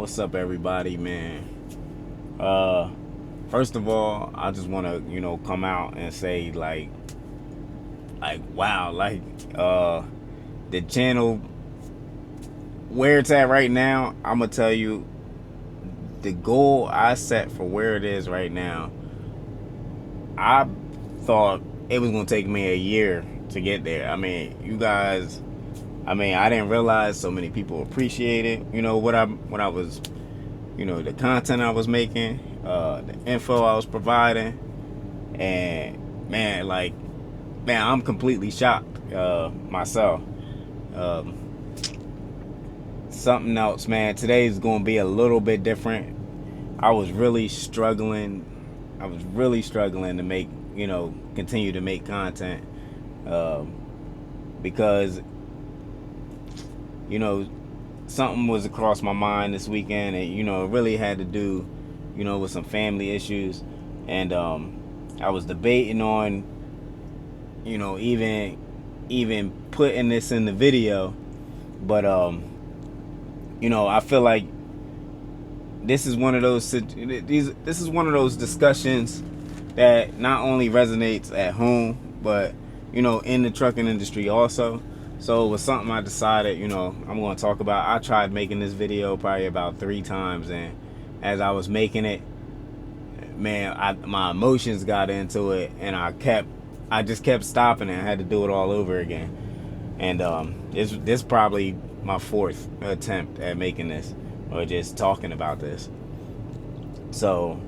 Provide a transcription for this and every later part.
What's up, everybody, man? Uh, First of all, I just want to, come out and say, wow, the channel where it's at right now. I'm gonna tell you, the goal I set for where it is right now. I thought it was gonna take me a year to get there. I mean, you guys. I didn't realize so many people appreciate it. What I was, the content I was making, the info I was providing, and man, I'm completely shocked myself. Um, Something else, man. Today's gonna be a little bit different. I was really struggling. I was really struggling to make, continue to make content, because something was across my mind this weekend, and it really had to do, with some family issues, and I was debating on, even putting this in the video, but I feel like this is one of those discussions that not only resonates at home, but in the trucking industry also. So it was something I decided, I'm going to talk about. I tried making this video probably about 3 times, and as I was making it, man, my emotions got into it, and I just kept stopping, and I had to do it all over again. And this probably my 4th attempt at making this, or just talking about this. So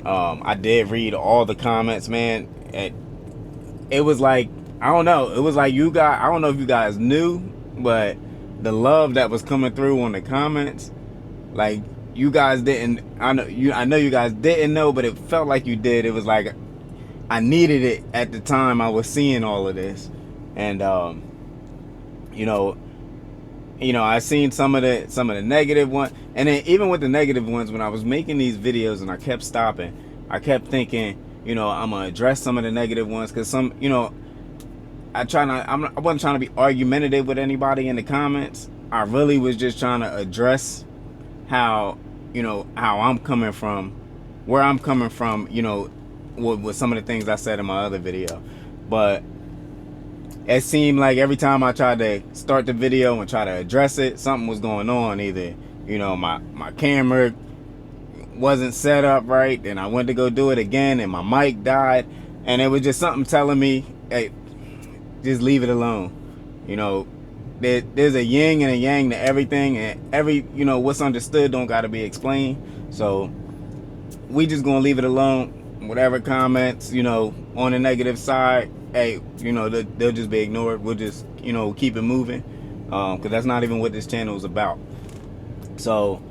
I did read all the comments, man. It was like, I don't know. It was like you guys, I don't know if you guys knew, but the love that was coming through on the comments, like you guys didn't, I know you guys didn't know, but it felt like you did. It was like I needed it at the time I was seeing all of this. And I seen some of the negative ones, and then even with the negative ones, when I was making these videos and I kept stopping, I kept thinking, I'm gonna address some of the negative ones, because some, I wasn't trying to be argumentative with anybody in the comments. I really was just trying to address how I'm coming from, where I'm coming from, with some of the things I said in my other video. But it seemed like every time I tried to start the video and try to address it, something was going on. Either, my camera wasn't set up right, and I went to go do it again, and my mic died, and it was just something telling me, hey, just leave it alone. There's a yin and a yang to everything, and what's understood don't got to be explained. So we just gonna leave it alone. Whatever comments, on the negative side, hey, they'll just be ignored. We'll just, keep it moving, because that's not even what this channel is about. So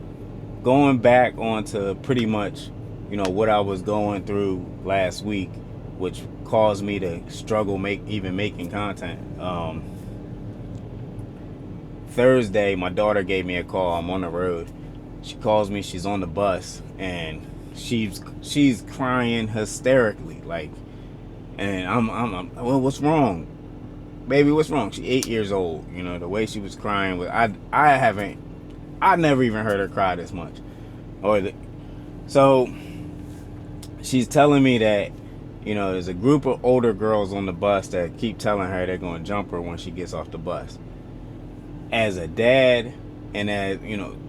going back onto pretty much, what I was going through last week, which caused me to struggle making content. Thursday, my daughter gave me a call. I'm on the road. She calls me. She's on the bus, and she's crying hysterically, and I'm well, what's wrong, baby? What's wrong? She's 8 years old. The way she was crying, I never even heard her cry this much. So she's telling me that, there's a group of older girls on the bus that keep telling her they're going to jump her when she gets off the bus. As a dad, and as,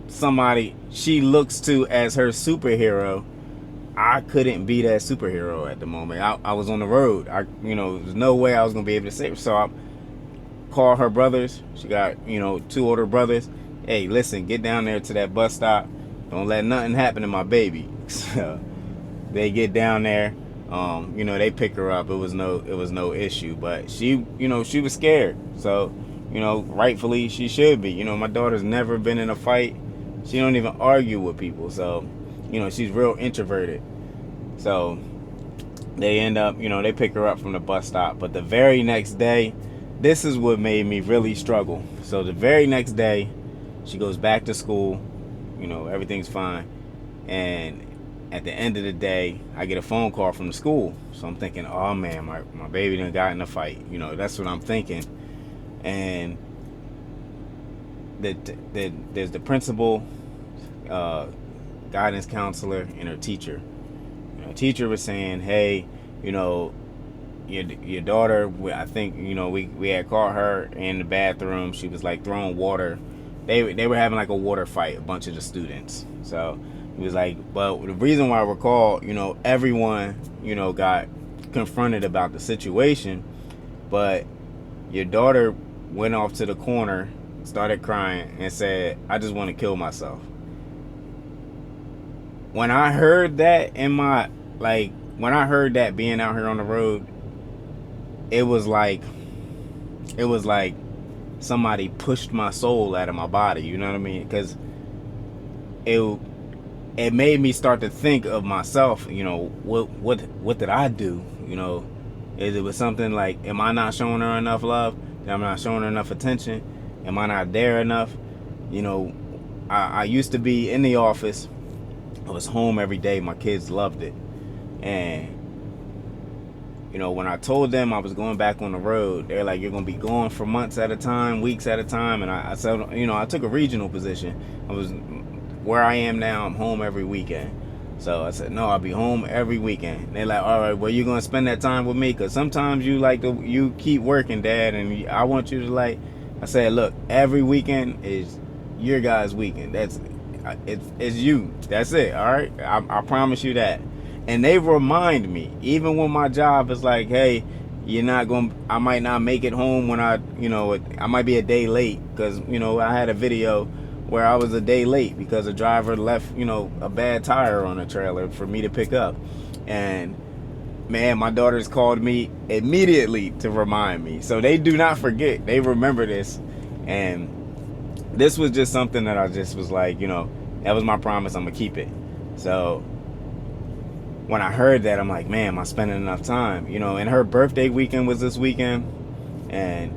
somebody she looks to as her superhero, I couldn't be that superhero at the moment. I was on the road. There's no way I was going to be able to save her. So I called her brothers. She got, 2 older brothers. Hey, listen, get down there to that bus stop. Don't let nothing happen to my baby. So they get down there. They pick her up. It was no issue, but she was scared. So, rightfully she should be. My daughter's never been in a fight. She don't even argue with people. So, she's real introverted. So they end up, they pick her up from the bus stop. But the very next day, this is what made me really struggle. So the very next day, she goes back to school. Everything's fine. And at the end of the day, I get a phone call from the school. So I'm thinking, oh man, my baby done got in a fight. That's what I'm thinking. And there's the principal guidance counselor and her teacher. Teacher was saying, hey, you know, your daughter, I think, you know, we had caught her in the bathroom. She was like throwing water. They were having like a water fight, a bunch of the students. So he was like, well, the reason why we're called, you know, everyone, you know, got confronted about the situation, but your daughter went off to the corner, started crying, and said, I just want to kill myself. When I heard that when I heard that being out here on the road, it was like somebody pushed my soul out of my body, you know what I mean? Because it made me start to think of myself, you know, what did I do? You know, is it was something like, am I not showing her enough love? Am I not showing her enough attention? Am I not there enough? You know, I used to be in the office. I was home every day. My kids loved it. And you know, when I told them I was going back on the road, they're like, you're going to be going for months at a time, weeks at a time. And I said, you know, I took a regional position. I was where I am now. I'm home every weekend. So I said, no, I'll be home every weekend. And they're like, all right, well, you're going to spend that time with me? Because sometimes you keep working, Dad, and I want you to I said, look, every weekend is your guys' weekend. It's you. That's it. All right. I promise you that. And they remind me, even when my job is like, hey, I might not make it home when I might be a day late. Because, you know, I had a video where I was a day late because a driver left, you know, a bad tire on a trailer for me to pick up. And man, my daughters called me immediately to remind me. So they do not forget. They remember this. And this was just something that I just was like, you know, that was my promise. I'm going to keep it. So when I heard that, I'm like, man, am I spending enough time? You know, and her birthday weekend was this weekend. And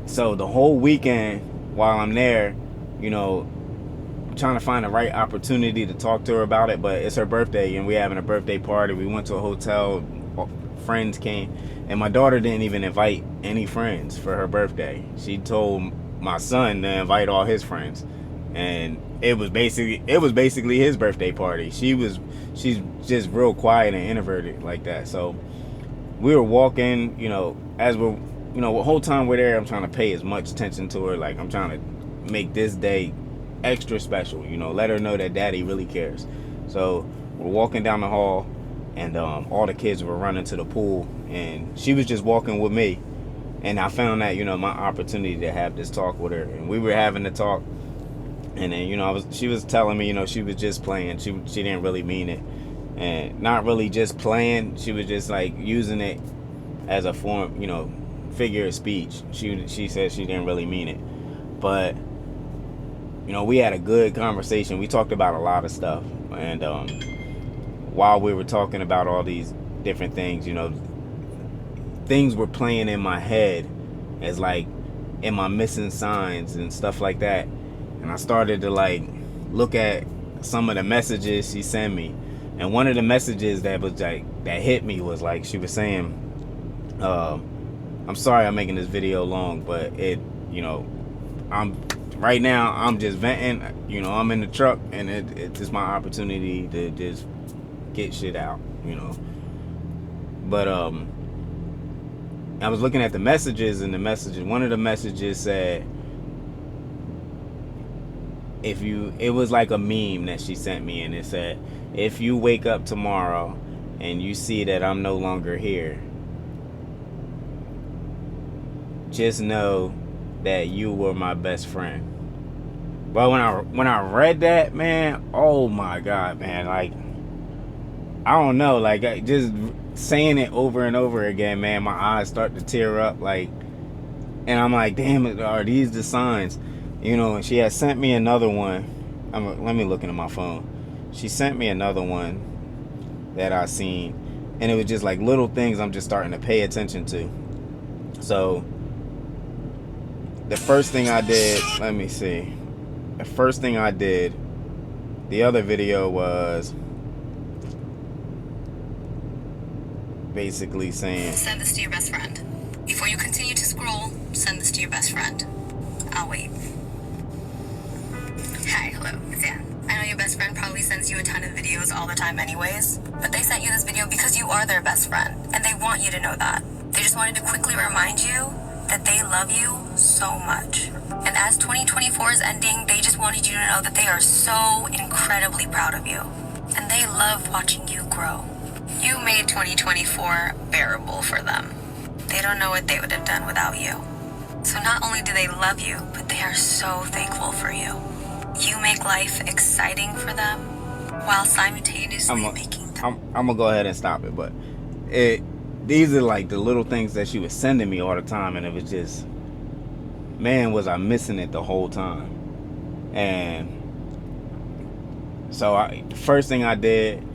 so the whole weekend while I'm there, you know, I'm trying to find the right opportunity to talk to her about it. But it's her birthday and we're having a birthday party. We went to a hotel. Friends came. And my daughter didn't even invite any friends for her birthday. She told my son to invite all his friends. And it was basically his birthday party. She's just real quiet and introverted like that. So we were walking, you know, the whole time we're there, I'm trying to pay as much attention to her. Like, I'm trying to make this day extra special, you know, let her know that Daddy really cares. So we're walking down the hall, and all the kids were running to the pool, and she was just walking with me. And I found that, you know, my opportunity to have this talk with her, and we were having the talk. And then, you know, she was telling me, you know, she was just playing. She didn't really mean it. And not really just playing. She was just like using it as a form, you know, figure of speech. She said she didn't really mean it. But, you know, we had a good conversation. We talked about a lot of stuff. And while we were talking about all these different things, you know, things were playing in my head as like, am I missing signs and stuff like that. And I started to like look at some of the messages she sent me. And one of the messages that was like, that hit me was like, she was saying, I'm sorry I'm making this video long, but you know, right now I'm just venting, you know, I'm in the truck, and it's just my opportunity to just get shit out, you know. But I was looking at the messages, and one of the messages said, it was like a meme that she sent me, and it said, if you wake up tomorrow and you see that I'm no longer here, just know that you were my best friend. But when I read that, man, oh my God, man, like, I don't know, like, just saying it over and over again, man, my eyes start to tear up, like, and I'm like, damn it, are these the signs? You know, and she had sent me another one. Let me look into my phone. She sent me another one that I seen, and it was just like little things I'm just starting to pay attention to. So the first thing I did, let me see. The first thing I did, the other video was basically saying, send this to your best friend. Before you continue to scroll, send this to your best friend. I'll wait. Hi, hello, it's Ann. I know know your best friend probably sends you a ton of videos all the time anyways, but they sent you this video because you are their best friend, and they want you to know that. They just wanted to quickly remind you that they love you so much. And as 2024 is ending, they just wanted you to know that they are so incredibly proud of you, and they love watching you grow. You made 2024 bearable for them. They don't know what they would have done without you. So not only do they love you, but they are so thankful for you. You make life exciting for them while simultaneously making them. I'm gonna go ahead and stop it, but these are like the little things that she was sending me all the time, and it was just, man, was I missing it the whole time. And so the first thing I did,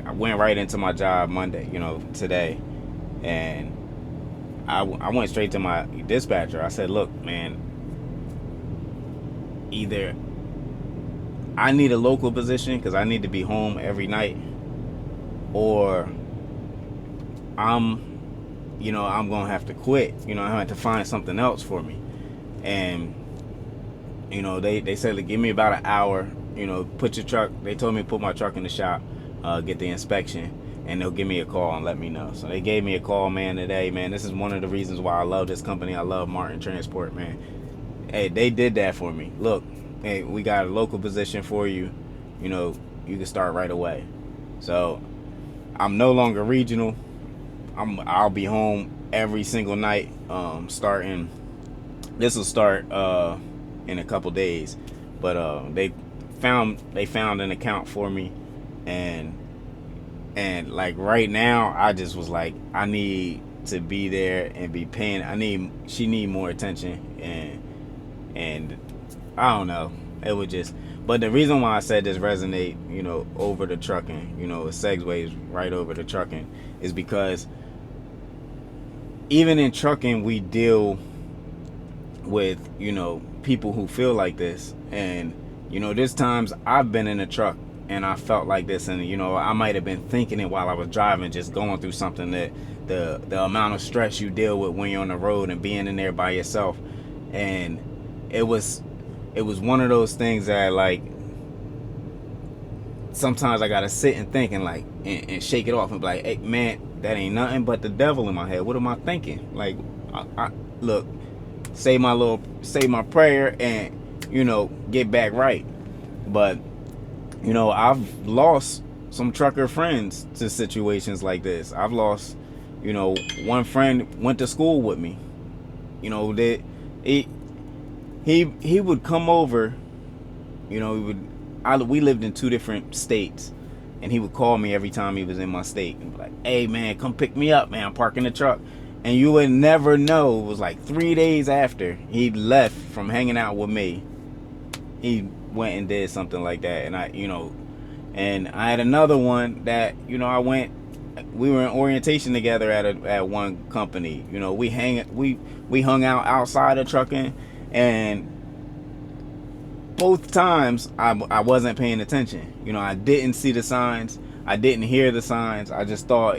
I went right into my job Monday, today, and I went straight to my dispatcher. I said, look, man, either I need a local position because I need to be home every night, or I'm gonna have to quit. I have to find something else for me. And they said to give me about an hour. Put your truck. They told me to put my truck in the shop, get the inspection, and they'll give me a call and let me know. So they gave me a call, man, today, man. This is one of the reasons why I love this company. I love Martin Transport, man. Hey, they did that for me. Look, hey, we got a local position for you. You can start right away. So I'm no longer regional. I'll be home every single night. Starting, this will start in a couple days, but they found an account for me, and like right now, I just was like, I need to be there and be paying. She need more attention, and I don't know. It would just. But the reason why I said this resonate, over the trucking, it segues right over the trucking, is because even in trucking, we deal with, people who feel like this. And, there's times I've been in a truck and I felt like this, and, I might have been thinking it while I was driving, just going through something, that the amount of stress you deal with when you're on the road and being in there by yourself. And it was one of those things that, like, sometimes I gotta sit and think and like and shake it off and be like, hey man, that ain't nothing but the devil in my head. What am I thinking? Like, I look, say my prayer and get back right. But I've lost some trucker friends to situations like this. I've lost, one friend went to school with me. That he would come over. We lived in 2 different states, and he would call me every time he was in my state and be like, hey man, come pick me up, man, I'm parking the truck. And you would never know, it was like 3 days after he left from hanging out with me, he went and did something like that. And I had another one that, we were in orientation together at one company. We hung out outside of trucking, and both times I wasn't paying attention. I didn't see the signs. I didn't hear the signs. I just thought,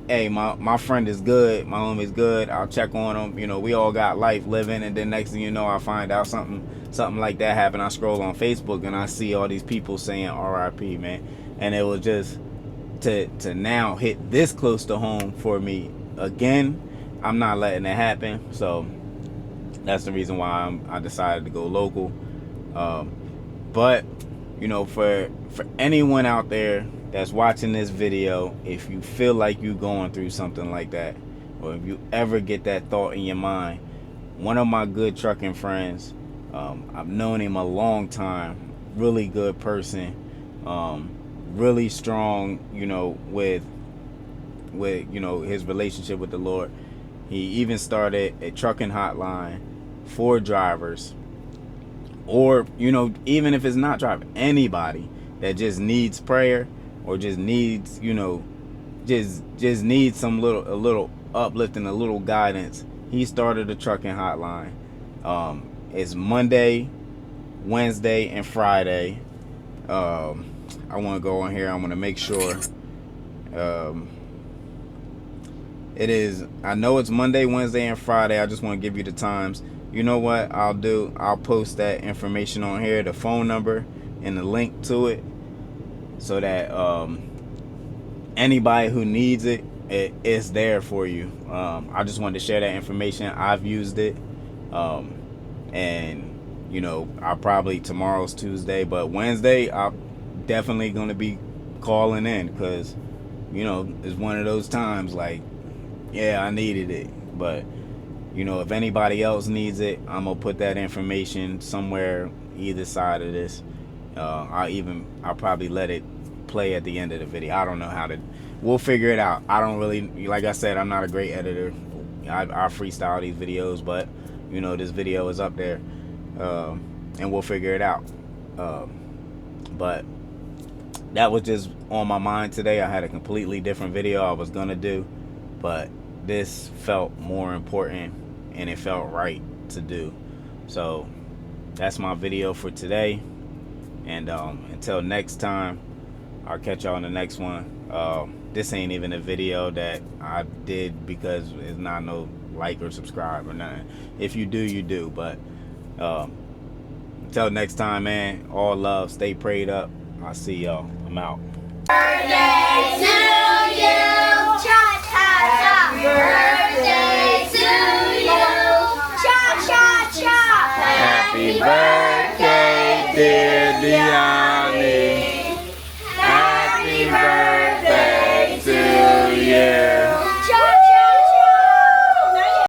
hey, my friend is good. My homie's good. I'll check on him. We all got life living. And then next thing you know, I find out something like that happened. I scroll on Facebook and I see all these people saying RIP, man. And it was just to now hit this close to home for me again. I'm not letting it happen. So that's the reason why I decided to go local. But for anyone out there that's watching this video, if you feel like you're going through something like that, or if you ever get that thought in your mind, one of my good trucking friends, I've known him a long time, really good person, really strong, with his relationship with the Lord. He even started a trucking hotline for drivers, or even if it's not driving, anybody that just needs prayer, or just needs just needs a little uplifting, a little guidance. He started a trucking hotline. It's Monday, Wednesday, and Friday. I want to go on here. I want to make sure it is. I know it's Monday, Wednesday, and Friday. I just want to give you the times. you know what I'll do? I'll post that information on here, the phone number and the link to it, so that anybody who needs it, it's there for you. I just wanted to share that information. I've used it, and you know, I'll probably, tomorrow's Tuesday, but Wednesday I'm definitely gonna be calling in, because you know, it's one of those times like, yeah, I needed it. But you know, if anybody else needs it, I'm gonna put that information somewhere either side of this. I'll probably let it play at the end of the video. I don't know how to. We'll figure it out. I don't really, like I said, I'm not a great editor. I freestyle these videos, but you know, this video is up there, and we'll figure it out. But that was just on my mind today. I had a completely different video I was gonna do, but this felt more important and it felt right to do. So that's my video for today, and until next time, I'll catch y'all in the next one. This ain't even a video that I did because it's not no like or subscribe or nothing. If you do, you do. But until next time, man, all love, stay prayed up. I'll see y'all. I'm out. Birthday to you. Cha cha cha. Birthday to you. Cha cha cha. Happy birthday, dear Dion.